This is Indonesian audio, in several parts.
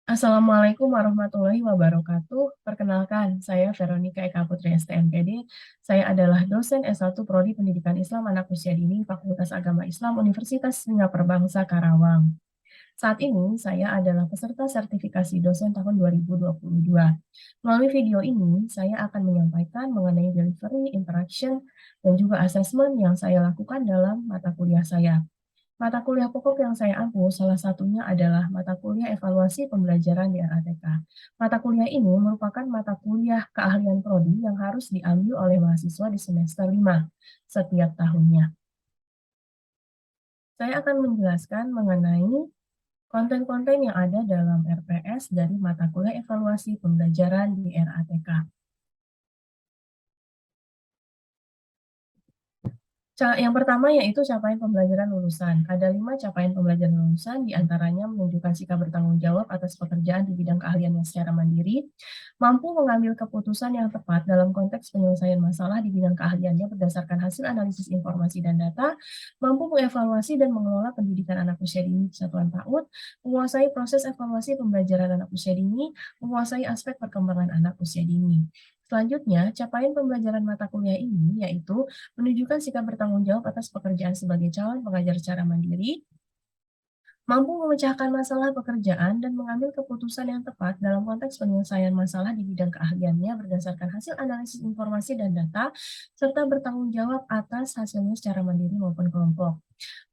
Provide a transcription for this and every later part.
Assalamualaikum warahmatullahi wabarakatuh. Perkenalkan, saya Veronica Eka Putri STMPD. Saya adalah dosen S1 Prodi Pendidikan Islam Anak Usia Dini Fakultas Agama Islam Universitas Singapura Bangsa Karawang. Saat ini, saya adalah peserta sertifikasi dosen tahun 2022. Melalui video ini, saya akan menyampaikan mengenai delivery, interaction, dan juga asesmen yang saya lakukan dalam mata kuliah saya. Mata kuliah pokok yang saya ampu salah satunya adalah mata kuliah evaluasi pembelajaran di RATK. Mata kuliah ini merupakan mata kuliah keahlian prodi yang harus diambil oleh mahasiswa di semester 5 setiap tahunnya. Saya akan menjelaskan mengenai konten-konten yang ada dalam RPS dari mata kuliah evaluasi pembelajaran di RATK. Yang pertama yaitu capaian pembelajaran lulusan. Ada 5 capaian pembelajaran lulusan, diantaranya menunjukkan sikap bertanggung jawab atas pekerjaan di bidang keahliannya secara mandiri, mampu mengambil keputusan yang tepat dalam konteks penyelesaian masalah di bidang keahliannya berdasarkan hasil analisis informasi dan data, mampu mengevaluasi dan mengelola pendidikan anak usia dini di satuan PAUD, menguasai proses evaluasi pembelajaran anak usia dini, menguasai aspek perkembangan anak usia dini. Selanjutnya, capaian pembelajaran mata kuliah ini yaitu menunjukkan sikap bertanggung jawab atas pekerjaan sebagai calon pengajar secara mandiri, mampu memecahkan masalah pekerjaan dan mengambil keputusan yang tepat dalam konteks penyelesaian masalah di bidang keahliannya berdasarkan hasil analisis informasi dan data, serta bertanggung jawab atas hasilnya secara mandiri maupun kelompok.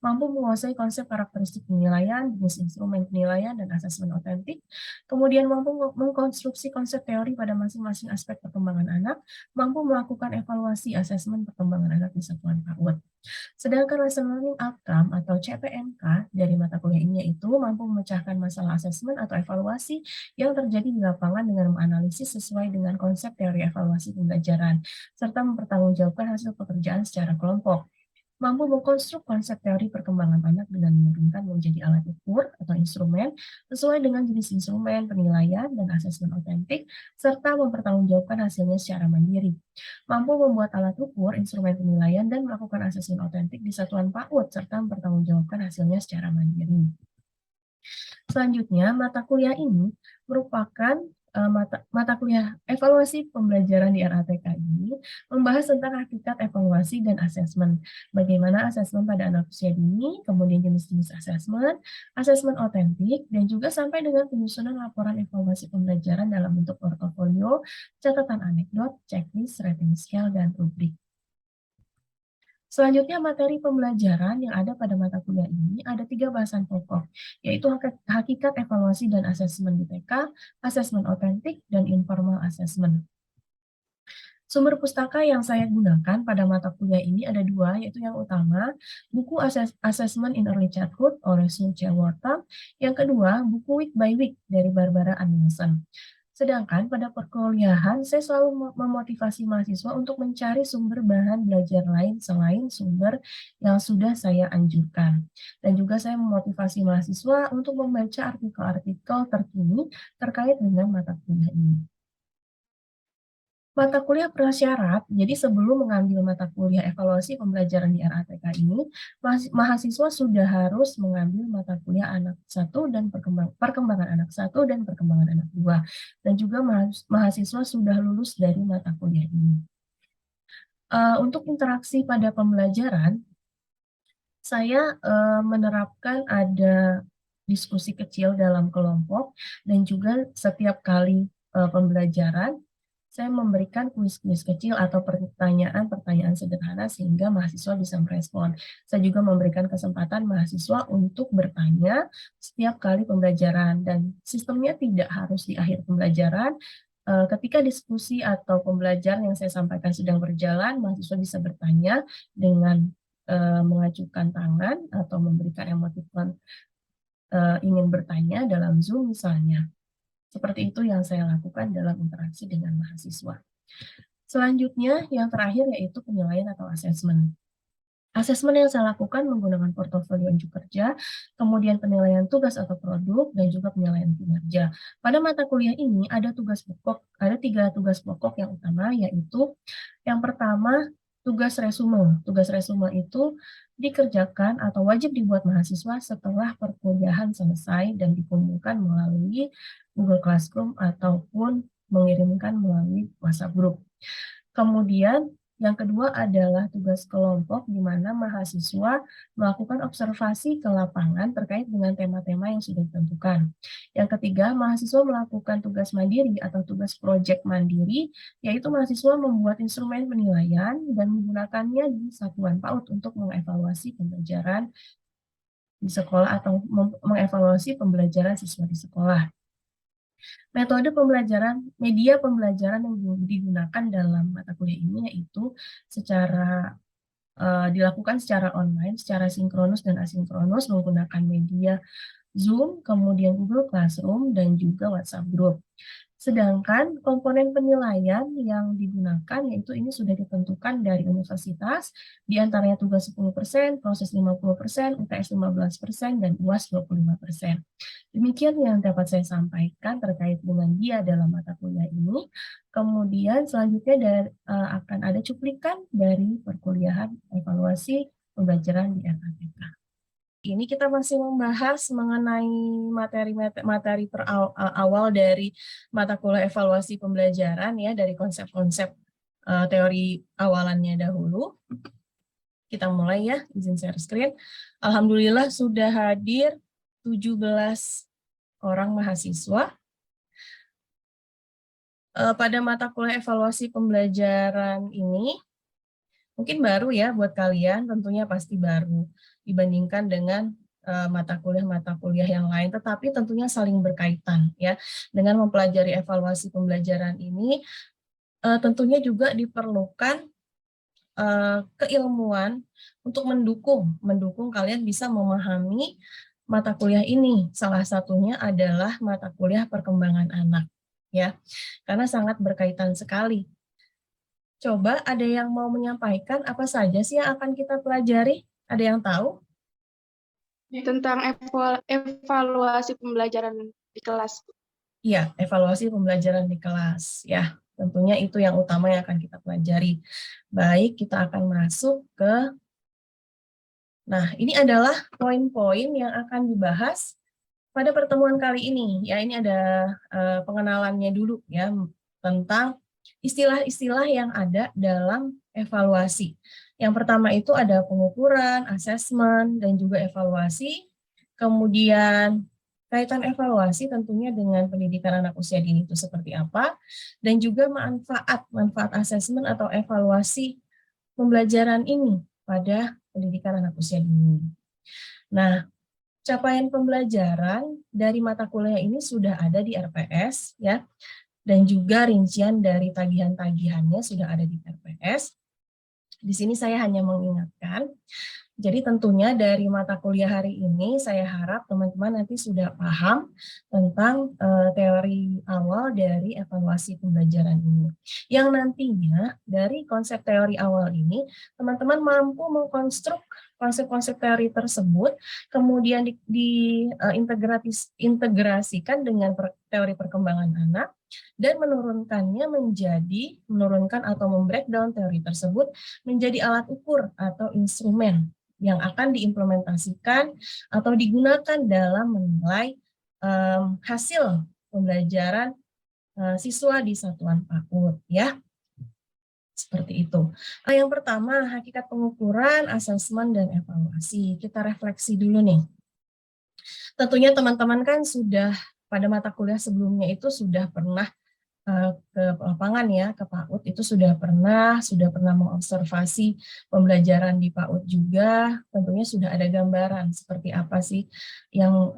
Mampu menguasai konsep karakteristik penilaian, jenis instrumen penilaian, dan asesmen otentik, kemudian mampu mengkonstruksi konsep teori pada masing-masing aspek perkembangan anak, mampu melakukan evaluasi asesmen perkembangan anak di satuan PAUD. Sedangkan lesson learning outcome atau CPNK dari mata kuliah ini yaitu mampu memecahkan masalah asesmen atau evaluasi yang terjadi di lapangan dengan menganalisis sesuai dengan konsep teori evaluasi pembelajaran, serta mempertanggungjawabkan hasil pekerjaan secara kelompok. Mampu mengkonstruk konsep teori perkembangan anak dengan menurunkan menjadi alat ukur atau instrumen sesuai dengan jenis instrumen, penilaian, dan asesmen otentik, serta mempertanggungjawabkan hasilnya secara mandiri. Mampu membuat alat ukur, instrumen penilaian, dan melakukan asesmen otentik di satuan PAUD, serta mempertanggungjawabkan hasilnya secara mandiri. Selanjutnya, mata kuliah ini merupakan mata kuliah evaluasi pembelajaran di RATK ini membahas tentang hakikat evaluasi dan asesmen. Bagaimana asesmen pada anak usia dini, kemudian jenis-jenis asesmen, asesmen otentik, dan juga sampai dengan penyusunan laporan evaluasi pembelajaran dalam bentuk portofolio, catatan anekdot, checklist, rating scale, dan rubrik. Selanjutnya, materi pembelajaran yang ada pada mata kuliah ini ada 3 bahasan pokok, yaitu hakikat evaluasi dan asesmen di TK, asesmen otentik, dan informal assessment. Sumber pustaka yang saya gunakan pada mata kuliah ini ada 2, yaitu yang utama, buku Assessment in Early Childhood oleh Sun Chia Wortham, yang kedua, buku Week by Week dari Barbara Andelson. Sedangkan pada perkuliahan, saya selalu memotivasi mahasiswa untuk mencari sumber bahan belajar lain selain sumber yang sudah saya anjurkan. Dan juga saya memotivasi mahasiswa untuk membaca artikel-artikel terkini terkait dengan mata kuliah ini. Mata kuliah prasyarat, jadi sebelum mengambil mata kuliah evaluasi pembelajaran di RATK ini, mahasiswa sudah harus mengambil mata kuliah anak 1 dan perkembangan anak 1 dan perkembangan anak 2. Dan juga mahasiswa sudah lulus dari mata kuliah ini. Untuk interaksi pada pembelajaran, saya menerapkan ada diskusi kecil dalam kelompok dan juga setiap kali pembelajaran, saya memberikan kuis-kuis kecil atau pertanyaan-pertanyaan sederhana sehingga mahasiswa bisa merespon. Saya juga memberikan kesempatan mahasiswa untuk bertanya setiap kali pembelajaran dan sistemnya tidak harus di akhir pembelajaran. Ketika diskusi atau pembelajaran yang saya sampaikan sedang berjalan, mahasiswa bisa bertanya dengan mengajukan tangan atau memberikan emoticon ingin bertanya dalam Zoom misalnya. Seperti itu yang saya lakukan dalam interaksi dengan mahasiswa. Selanjutnya, yang terakhir yaitu penilaian atau asesmen. Asesmen yang saya lakukan menggunakan portofolio unjuk kerja, kemudian penilaian tugas atau produk, dan juga penilaian kinerja. Pada mata kuliah ini ada 3 tugas pokok yang utama, yaitu yang pertama, Tugas resume. Tugas resume itu dikerjakan atau wajib dibuat mahasiswa setelah perkuliahan selesai dan dikumpulkan melalui Google Classroom ataupun mengirimkan melalui WhatsApp Group. Kemudian yang kedua adalah tugas kelompok di mana mahasiswa melakukan observasi ke lapangan terkait dengan tema-tema yang sudah ditentukan. Yang ketiga, mahasiswa melakukan tugas mandiri atau tugas proyek mandiri, yaitu mahasiswa membuat instrumen penilaian dan menggunakannya di satuan PAUD untuk mengevaluasi pembelajaran di sekolah atau mengevaluasi pembelajaran siswa di sekolah. Metode pembelajaran, media pembelajaran yang digunakan dalam mata kuliah ini yaitu dilakukan secara online, secara sinkronus dan asinkronus menggunakan media Zoom, kemudian Google Classroom, dan juga WhatsApp Group. Sedangkan komponen penilaian yang digunakan yaitu ini sudah ditentukan dari universitas, di antaranya tugas 10%, proses 50%, UTS 15%, dan UAS 25%. Demikian yang dapat saya sampaikan terkait dengan dia dalam mata kuliah ini. Kemudian selanjutnya akan ada cuplikan dari perkuliahan evaluasi pembelajaran di FATK. Ini kita masih membahas mengenai materi awal dari mata kuliah evaluasi pembelajaran ya, dari konsep-konsep teori awalannya dahulu. Kita mulai ya, izin share screen. Alhamdulillah sudah hadir 17 orang mahasiswa. Pada mata kuliah evaluasi pembelajaran ini, mungkin baru ya buat kalian, tentunya pasti baru dibandingkan dengan mata kuliah yang lain, tetapi tentunya saling berkaitan ya. Dengan mempelajari evaluasi pembelajaran ini, tentunya juga diperlukan keilmuan untuk mendukung kalian bisa memahami mata kuliah ini. Salah satunya adalah mata kuliah perkembangan anak ya, karena sangat berkaitan sekali. Coba ada yang mau menyampaikan apa saja sih yang akan kita pelajari? Ada yang tahu? Tentang evaluasi pembelajaran di kelas. Iya, evaluasi pembelajaran di kelas. Ya, tentunya itu yang utama yang akan kita pelajari. Baik, kita akan masuk ke... Nah, ini adalah poin-poin yang akan dibahas pada pertemuan kali ini. Ya, ini ada pengenalannya dulu ya, tentang istilah-istilah yang ada dalam evaluasi. Yang pertama itu ada pengukuran, asesmen, dan juga evaluasi. Kemudian kaitan evaluasi tentunya dengan pendidikan anak usia dini itu seperti apa, dan juga manfaat asesmen atau evaluasi pembelajaran ini pada pendidikan anak usia dini. Nah, capaian pembelajaran dari mata kuliah ini sudah ada di RPS ya, dan juga rincian dari tagihan-tagihannya sudah ada di RPS. Di sini saya hanya mengingatkan. Jadi tentunya dari mata kuliah hari ini saya harap teman-teman nanti sudah paham tentang teori awal dari evaluasi pembelajaran ini. Yang nantinya dari konsep teori awal ini teman-teman mampu mengkonstruk konsep-konsep teori tersebut kemudian diintegrasikan dengan teori perkembangan anak dan menurunkan atau membreakdown teori tersebut menjadi alat ukur atau instrumen yang akan diimplementasikan atau digunakan dalam menilai hasil pembelajaran siswa di satuan PAUD ya. Seperti itu. Yang pertama, hakikat pengukuran, asesmen, dan evaluasi. Kita refleksi dulu nih. Tentunya teman-teman kan sudah pada mata kuliah sebelumnya itu sudah pernah ke lapangan ya, ke PAUD itu sudah pernah mengobservasi pembelajaran di PAUD juga, tentunya sudah ada gambaran seperti apa sih yang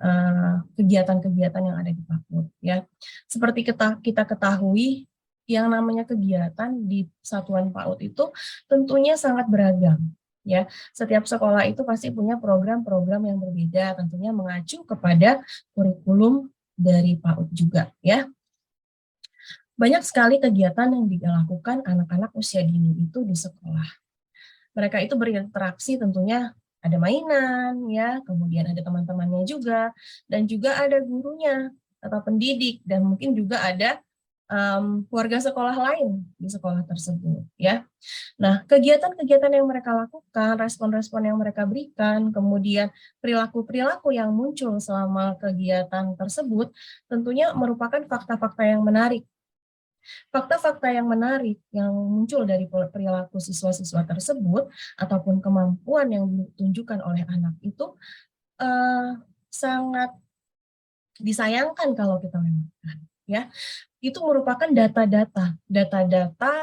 kegiatan-kegiatan yang ada di PAUD ya. Seperti kita ketahui, yang namanya kegiatan di satuan PAUD itu tentunya sangat beragam ya. Setiap sekolah itu pasti punya program-program yang berbeda, tentunya mengacu kepada kurikulum dari PAUD juga ya. Banyak sekali kegiatan yang dilakukan anak-anak usia dini itu di sekolah. Mereka itu berinteraksi tentunya ada mainan, ya, kemudian ada teman-temannya juga, dan juga ada gurunya atau pendidik, dan mungkin juga ada warga sekolah lain di sekolah tersebut, ya. Nah, kegiatan-kegiatan yang mereka lakukan, respon-respon yang mereka berikan, kemudian perilaku-perilaku yang muncul selama kegiatan tersebut, tentunya merupakan fakta-fakta yang menarik. Fakta-fakta yang menarik yang muncul dari perilaku siswa-siswa tersebut ataupun kemampuan yang ditunjukkan oleh anak itu sangat disayangkan kalau kita lewatkan, ya. Itu merupakan data-data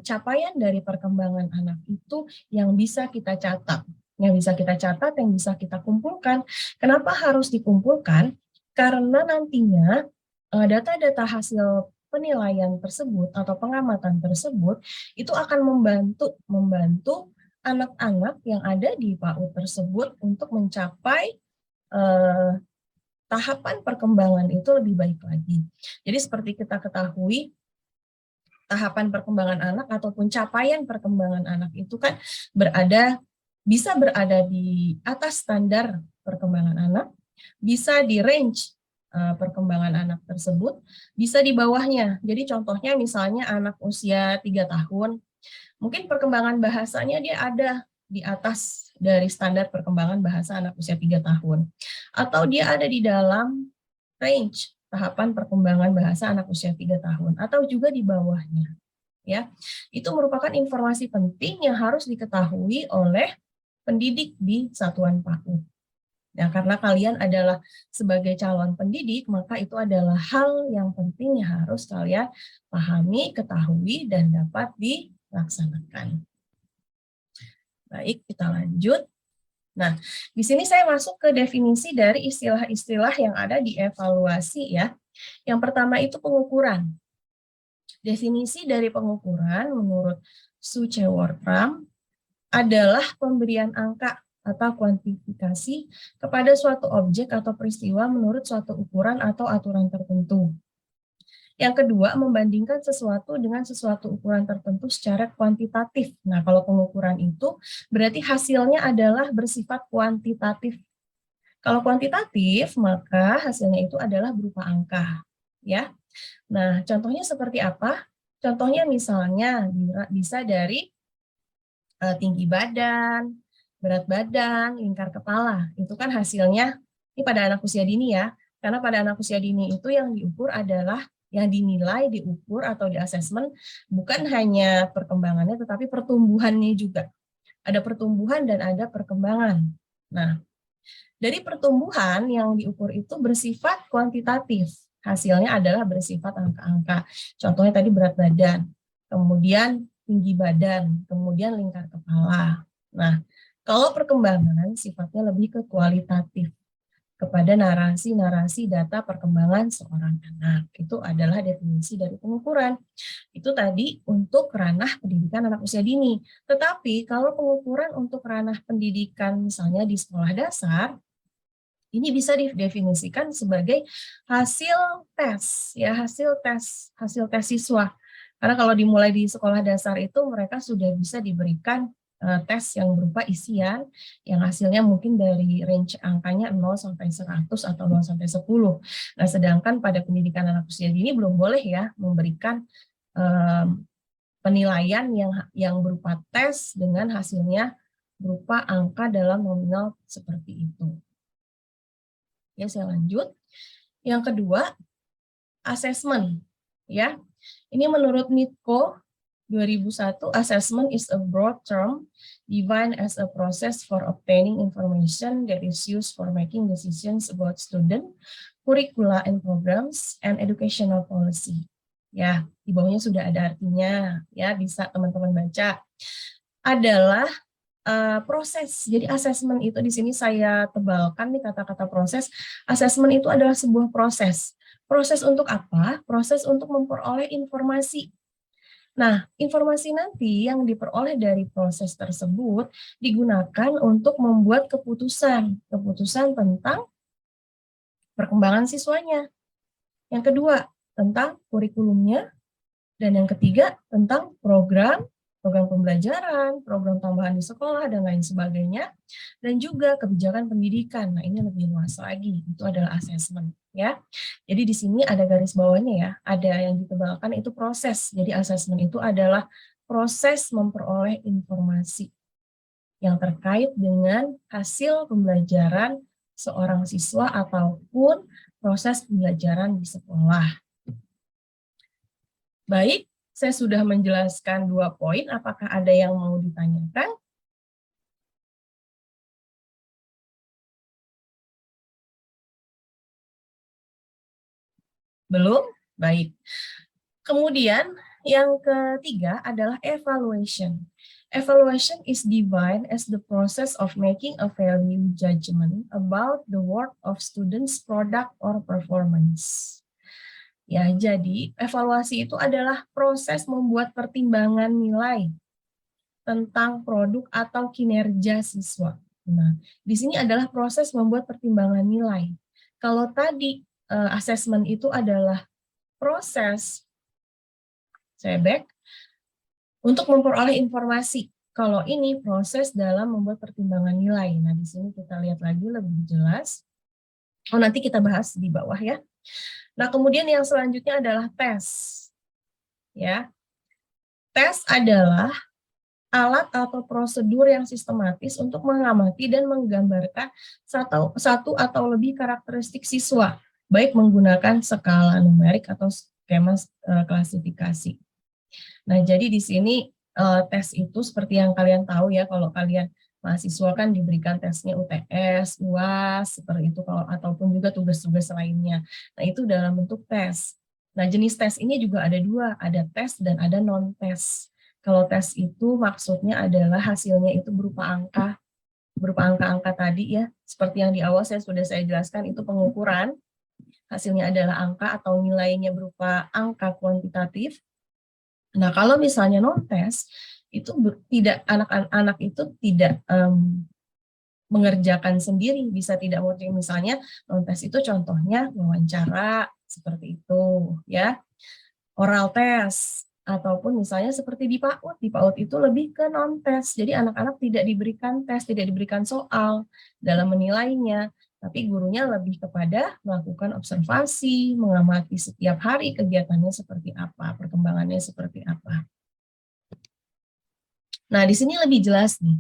capaian dari perkembangan anak itu yang bisa kita catat, yang bisa kita kumpulkan. Kenapa harus dikumpulkan? Karena nantinya data-data hasil penilaian tersebut atau pengamatan tersebut itu akan membantu anak-anak yang ada di PAUD tersebut untuk mencapai tahapan perkembangan itu lebih baik lagi. Jadi seperti kita ketahui, tahapan perkembangan anak ataupun capaian perkembangan anak itu kan bisa berada di atas standar perkembangan anak, bisa di range perkembangan anak tersebut, bisa di bawahnya. Jadi contohnya misalnya anak usia 3 tahun, mungkin perkembangan bahasanya dia ada di atas dari standar perkembangan bahasa anak usia 3 tahun. Atau dia ada di dalam range tahapan perkembangan bahasa anak usia 3 tahun, atau juga di bawahnya. Ya, itu merupakan informasi penting yang harus diketahui oleh pendidik di satuan PAUD. Nah, karena kalian adalah sebagai calon pendidik, maka itu adalah hal yang penting yang harus kalian pahami, ketahui, dan dapat dilaksanakan. Baik, kita lanjut. Nah, di sini saya masuk ke definisi dari istilah-istilah yang ada di evaluasi, ya. Yang pertama itu pengukuran. Definisi dari pengukuran menurut Suche Wortram adalah pemberian angka atau kuantifikasi kepada suatu objek atau peristiwa menurut suatu ukuran atau aturan tertentu. Yang kedua, membandingkan sesuatu dengan sesuatu ukuran tertentu secara kuantitatif. Nah, kalau pengukuran itu berarti hasilnya adalah bersifat kuantitatif. Kalau kuantitatif, maka hasilnya itu adalah berupa angka, ya. Nah, contohnya seperti apa? Contohnya misalnya bisa dari tinggi badan, berat badan, lingkar kepala. Itu kan hasilnya ini pada anak usia dini, ya. Karena pada anak usia dini itu yang diukur adalah yang dinilai, diukur atau diasesmen bukan hanya perkembangannya tetapi pertumbuhannya juga. Ada pertumbuhan dan ada perkembangan. Nah, dari pertumbuhan yang diukur itu bersifat kuantitatif. Hasilnya adalah bersifat angka-angka. Contohnya tadi berat badan, kemudian tinggi badan, kemudian lingkar kepala. Nah, kalau perkembangan sifatnya lebih ke kualitatif, kepada narasi-narasi data perkembangan seorang anak. Itu adalah definisi dari pengukuran. Itu tadi untuk ranah pendidikan anak usia dini. Tetapi kalau pengukuran untuk ranah pendidikan misalnya di sekolah dasar, ini bisa didefinisikan sebagai hasil tes, ya, hasil tes siswa. Karena kalau dimulai di sekolah dasar itu mereka sudah bisa diberikan tes yang berupa isian yang hasilnya mungkin dari range angkanya 0 sampai 100 atau 0 sampai 10. Nah, sedangkan pada pendidikan anak usia dini belum boleh, ya, memberikan penilaian yang berupa tes dengan hasilnya berupa angka dalam nominal seperti itu. Ya, saya lanjut. Yang kedua, assessment, ya. Ini menurut Mitko 2001, assessment is a broad term defined as a process for obtaining information that is used for making decisions about student, curricula and programs, and educational policy. Ya, di bawahnya sudah ada artinya, ya, bisa teman-teman baca. Adalah proses. Jadi assessment itu di sini saya tebalkan nih kata-kata proses. Assessment itu adalah sebuah proses. Proses untuk apa? Proses untuk memperoleh informasi. Nah, informasi nanti yang diperoleh dari proses tersebut digunakan untuk membuat keputusan tentang perkembangan siswanya. Yang kedua, tentang kurikulumnya. Dan yang ketiga, tentang program pembelajaran, program tambahan di sekolah, dan lain sebagainya. Dan juga kebijakan pendidikan. Nah, ini lebih luas lagi. Itu adalah assessment. ya. Jadi di sini ada garis bawahnya ya, ada yang ditebalkan itu proses. Jadi asesmen itu adalah proses memperoleh informasi yang terkait dengan hasil pembelajaran seorang siswa ataupun proses pembelajaran di sekolah. Baik, saya sudah menjelaskan 2 poin, apakah ada yang mau ditanyakan? Belum? Baik. Kemudian yang ketiga adalah evaluation. Evaluation is defined as the process of making a value judgment about the work of students' product or performance. Ya, jadi evaluasi itu adalah proses membuat pertimbangan nilai tentang produk atau kinerja siswa. Nah, di sini adalah proses membuat pertimbangan nilai. Kalau tadi asesmen itu adalah proses, saya back, untuk memperoleh informasi. Kalau ini proses dalam membuat pertimbangan nilai. Nah, di sini kita lihat lagi lebih jelas. Oh, nanti kita bahas di bawah ya. Nah, kemudian yang selanjutnya adalah tes. Ya. Tes adalah alat atau prosedur yang sistematis untuk mengamati dan menggambarkan satu atau lebih karakteristik siswa, baik menggunakan skala numerik atau skema klasifikasi. Nah, jadi di sini tes itu seperti yang kalian tahu ya, kalau kalian mahasiswa kan diberikan tesnya UTS, UAS, seperti itu, ataupun juga tugas-tugas lainnya. Nah, itu dalam bentuk tes. Nah, jenis tes ini juga ada 2, ada tes dan ada non-tes. Kalau tes itu maksudnya adalah hasilnya itu berupa angka tadi ya, seperti yang di awal sudah saya jelaskan, itu pengukuran, hasilnya adalah angka atau nilainya berupa angka kuantitatif. Nah, kalau misalnya non-tes, itu tidak, anak-anak itu tidak mengerjakan sendiri, bisa tidak mungkin, misalnya non-tes itu contohnya wawancara, seperti itu ya, oral test, ataupun misalnya seperti di PAUD itu lebih ke non-tes, jadi anak-anak tidak diberikan tes, tidak diberikan soal dalam menilainya, tapi gurunya lebih kepada melakukan observasi, mengamati setiap hari kegiatannya seperti apa, perkembangannya seperti apa. Nah, di sini lebih jelas nih.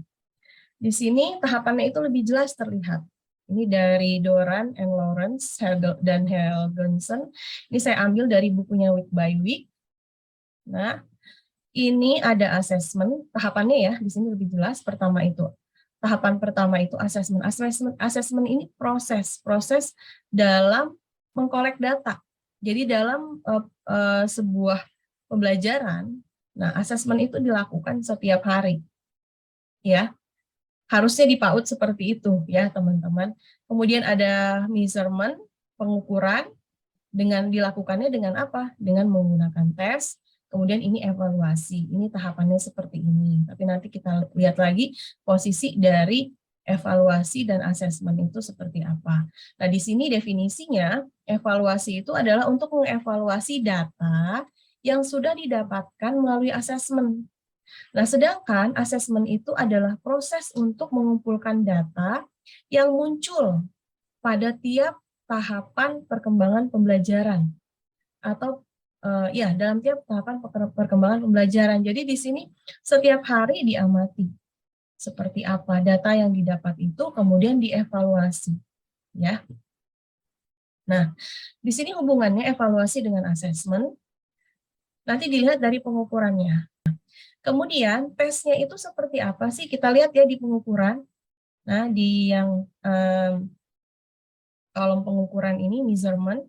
Di sini tahapannya itu lebih jelas terlihat. Ini dari Doran and Lawrence dan Helgensen. Ini saya ambil dari bukunya Week by Week. Nah, ini ada asesmen, tahapannya ya, di sini lebih jelas. Tahapan pertama itu asesmen. Asesmen ini proses dalam mengkolek data. Jadi dalam sebuah pembelajaran, nah asesmen itu dilakukan setiap hari, ya. Harusnya di PAUD seperti itu, ya teman-teman. Kemudian ada measurement, pengukuran, dilakukannya dengan apa? Dengan menggunakan tes. Kemudian ini evaluasi, ini tahapannya seperti ini. Tapi nanti kita lihat lagi posisi dari evaluasi dan asesmen itu seperti apa. Nah, di sini definisinya, evaluasi itu adalah untuk mengevaluasi data yang sudah didapatkan melalui asesmen. Nah, sedangkan asesmen itu adalah proses untuk mengumpulkan data yang muncul pada tiap tahapan perkembangan pembelajaran atau ya dalam tiap tahapan perkembangan pembelajaran. Jadi di sini setiap hari diamati seperti apa data yang didapat itu, kemudian dievaluasi, ya. Nah, di sini hubungannya evaluasi dengan asesmen nanti dilihat dari pengukurannya. Kemudian tesnya itu seperti apa sih? Kita lihat ya di pengukuran. Nah, di yang kolom pengukuran ini measurement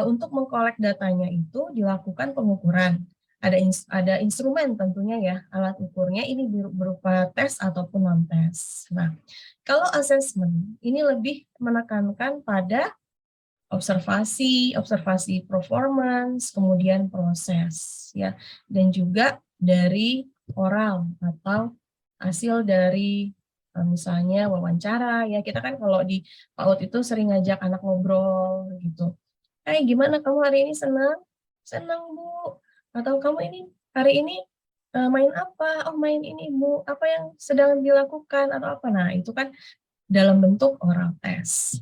untuk mengkolek datanya itu dilakukan pengukuran. Ada instrumen tentunya ya, alat ukurnya ini berupa tes ataupun non-tes. Nah, kalau assessment ini lebih menekankan pada observasi performance, kemudian proses ya, dan juga dari oral atau hasil dari misalnya wawancara ya, kita kan kalau di PAUD itu sering ngajak anak ngobrol gitu. Gimana kamu hari ini, senang? Senang, Bu. Atau kamu ini hari ini main apa? Oh, main ini, Bu. Apa yang sedang dilakukan atau apa? Nah, itu kan dalam bentuk oral test.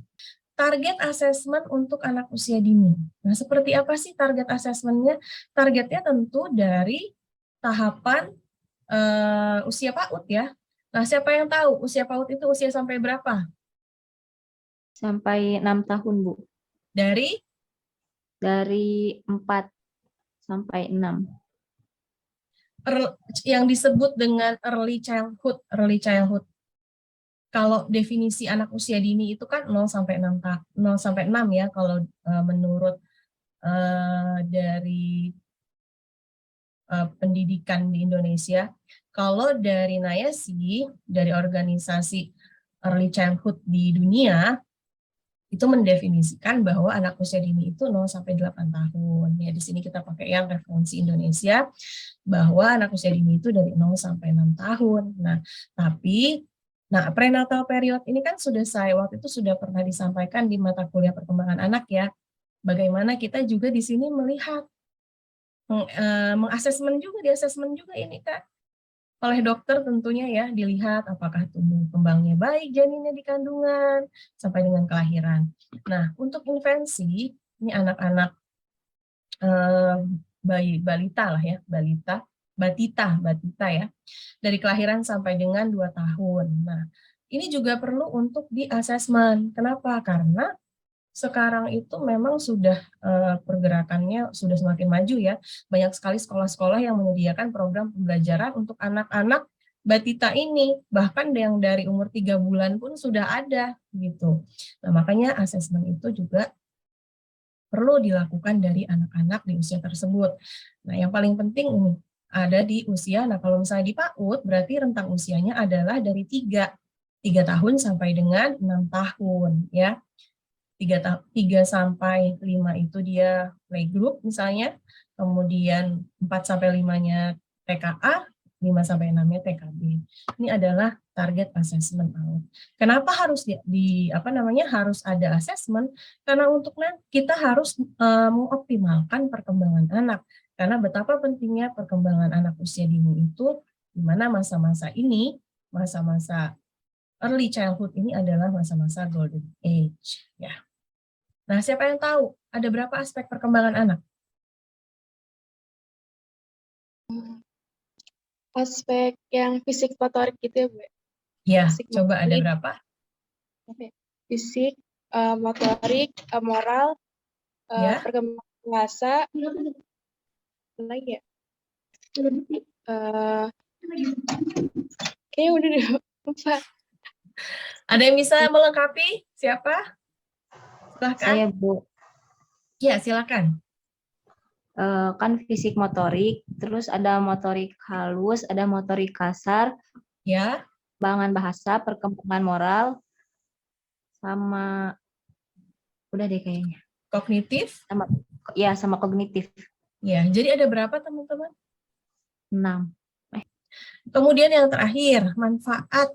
target asesmen untuk anak usia dini. Nah, seperti apa sih target asesmennya? Targetnya tentu dari tahapan usia PAUD ya. Nah, siapa yang tahu usia PAUD itu usia sampai berapa? Sampai 6 tahun, Bu. Dari Dari 4 sampai 6. yang disebut dengan early childhood. Early childhood. Kalau definisi anak usia dini itu kan 0 sampai 6 0 sampai 6 ya kalau menurut dari pendidikan di Indonesia. Kalau dari NAESI, dari organisasi early childhood di dunia, itu mendefinisikan bahwa anak usia dini itu 0 sampai 8 tahun. Ya, di sini kita pakai yang referensi Indonesia bahwa anak usia dini itu dari 0 sampai 6 tahun. Nah, prenatal period ini kan sudah saya waktu itu sudah pernah disampaikan di mata kuliah perkembangan anak ya. Bagaimana kita juga di sini melihat mengasesmen juga, diasesmen juga ini Kak. Oleh dokter tentunya ya, dilihat apakah tumbuh kembangnya baik janinnya di kandungan sampai dengan kelahiran. Nah, untuk intervensi, ini anak-anak bayi balita lah ya, batita ya, dari kelahiran sampai dengan 2 tahun. Nah, ini juga perlu untuk diasesmen. Kenapa? Karena sekarang itu memang sudah pergerakannya sudah semakin maju ya. Banyak sekali sekolah-sekolah yang menyediakan program pembelajaran untuk anak-anak batita ini. Bahkan yang dari umur 3 bulan pun sudah ada gitu. Nah, makanya asesmen itu juga perlu dilakukan dari anak-anak di usia tersebut. Nah, yang paling penting ini ada di usia, nah kalau misalnya di PAUD berarti rentang usianya adalah dari 3 tahun sampai dengan 6 tahun ya. 3 sampai 5 itu dia playgroup misalnya, kemudian 4 sampai 5-nya TKA, 5 sampai 6-nya TKB. Ini adalah target assessment PAUD. Kenapa harus harus ada assessment? Karena untuk kita harus mengoptimalkan perkembangan anak. Karena betapa pentingnya perkembangan anak usia dini itu, di mana masa-masa ini, masa-masa early childhood ini adalah masa-masa golden age ya. Nah, siapa yang tahu ada berapa aspek perkembangan anak? Aspek yang fisik motorik gitu ya, Bu? Ya, Fisik, coba ada motorik, berapa? fisik, motorik, moral, Ya. perkembangan bahasa, apa lagi ya? Kayaknya udah deh, lupa. Ada yang bisa melengkapi? Siapa? Silakan. Saya, Bu. Ya, silakan. Kan fisik motorik, terus ada motorik halus, ada motorik kasar, Ya. perkembangan bahasa, perkembangan moral, sama udah deh kayaknya. Kognitif? Sama kognitif. Ya, jadi ada berapa teman-teman? 6. Kemudian yang terakhir, manfaat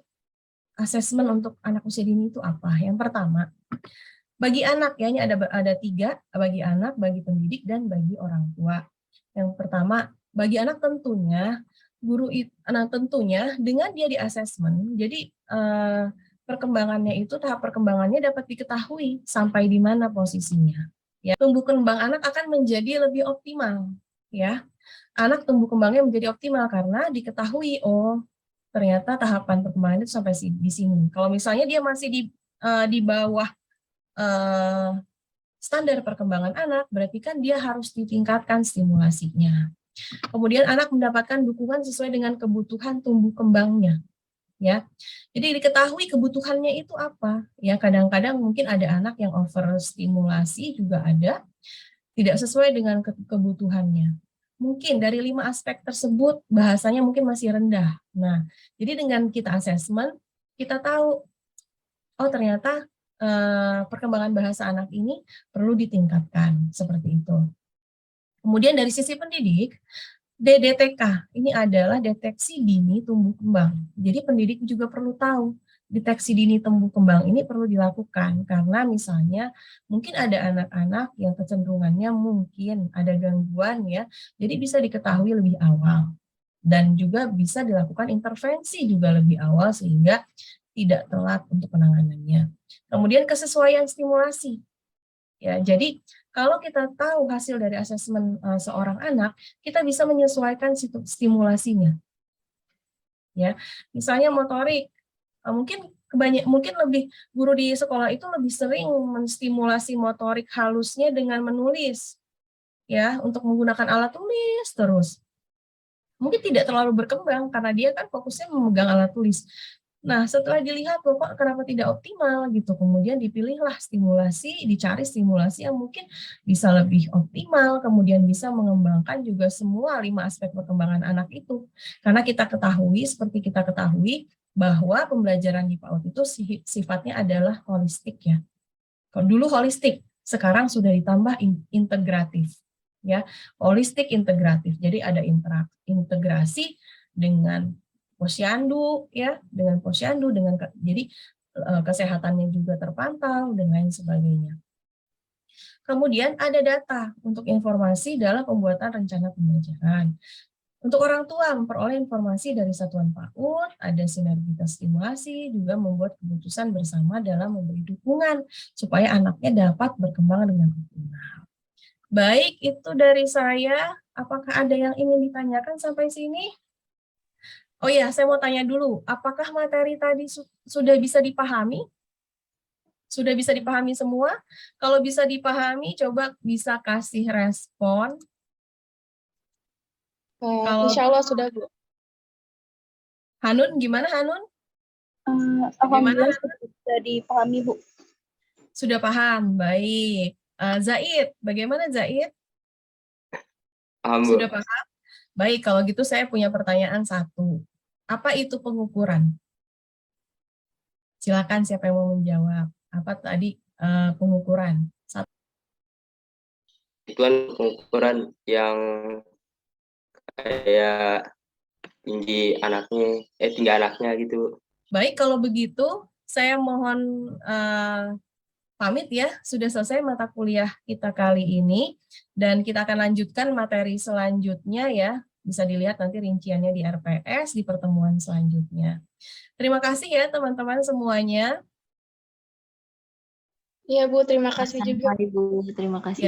asesmen untuk anak usia dini itu apa? Yang pertama, bagi anak ya, ini ada 3, bagi anak, bagi pendidik, dan bagi orang tua. Yang pertama, bagi anak tentunya tentunya dengan dia di asesmen, jadi perkembangannya itu tahap perkembangannya dapat diketahui sampai di mana posisinya. Ya, tumbuh kembang anak akan menjadi lebih optimal. Ya, anak tumbuh kembangnya menjadi optimal karena diketahui ternyata tahapan perkembangan itu sampai di sini. Kalau misalnya dia masih di bawah standar perkembangan anak, berarti kan dia harus ditingkatkan stimulasinya. Kemudian anak mendapatkan dukungan sesuai dengan kebutuhan tumbuh kembangnya. Ya, jadi diketahui kebutuhannya itu apa. Ya, kadang-kadang mungkin ada anak yang overstimulasi juga ada, tidak sesuai dengan kebutuhannya. Mungkin dari 5 aspek tersebut bahasanya mungkin masih rendah. Nah, jadi dengan kita assessment, kita tahu, oh ternyata perkembangan bahasa anak ini perlu ditingkatkan, seperti itu. Kemudian dari sisi pendidik, DDTK ini adalah deteksi dini tumbuh kembang. Jadi pendidik juga perlu tahu deteksi dini tumbuh kembang ini perlu dilakukan karena misalnya mungkin ada anak-anak yang kecenderungannya mungkin ada gangguan ya, jadi bisa diketahui lebih awal dan juga bisa dilakukan intervensi juga lebih awal sehingga tidak telat untuk penanganannya. Kemudian kesesuaian stimulasi. Ya, jadi kalau kita tahu hasil dari asesmen seorang anak, kita bisa menyesuaikan stimulasinya. Ya, misalnya motorik, mungkin lebih guru di sekolah itu lebih sering menstimulasi motorik halusnya dengan menulis, ya, untuk menggunakan alat tulis terus. Mungkin tidak terlalu berkembang karena dia kan fokusnya memegang alat tulis. Nah, setelah dilihat kok kenapa tidak optimal gitu, kemudian dipilihlah dicari stimulasi yang mungkin bisa lebih optimal, kemudian bisa mengembangkan juga semua 5 aspek perkembangan anak itu. Karena seperti kita ketahui bahwa pembelajaran di PAUD itu sifatnya adalah holistik ya. Dulu holistik, sekarang sudah ditambah integratif. Ya, holistik integratif. Jadi ada integrasi dengan posyandu ya, jadi kesehatannya juga terpantau dan lain sebagainya. Kemudian ada data untuk informasi dalam pembuatan rencana pembelajaran. Untuk orang tua memperoleh informasi dari satuan PAUD, ada sinergitas stimulasi, juga membuat keputusan bersama dalam memberi dukungan supaya anaknya dapat berkembang dengan optimal. Baik, itu dari saya. Apakah ada yang ingin ditanyakan sampai sini? Oh iya, saya mau tanya dulu, apakah materi tadi sudah bisa dipahami? Sudah bisa dipahami semua? Kalau bisa dipahami, coba bisa kasih respon. Insya Allah sudah, Bu. Hanun, gimana Hanun? Alhamdulillah sudah dipahami, Bu. Sudah paham, baik. Zaid, bagaimana Zaid? Sudah paham? Baik, kalau gitu saya punya pertanyaan satu. Apa itu pengukuran? Silakan siapa yang mau menjawab. Apa tadi pengukuran? Itu kan pengukuran yang kayak tinggi anaknya gitu. Baik, kalau begitu saya mohon pamit ya. Sudah selesai mata kuliah kita kali ini dan kita akan lanjutkan materi selanjutnya ya. Bisa dilihat nanti rinciannya di RPS di pertemuan selanjutnya. Terima kasih ya teman-teman semuanya. Iya, Bu, terima kasih juga. Ibu, terima kasih.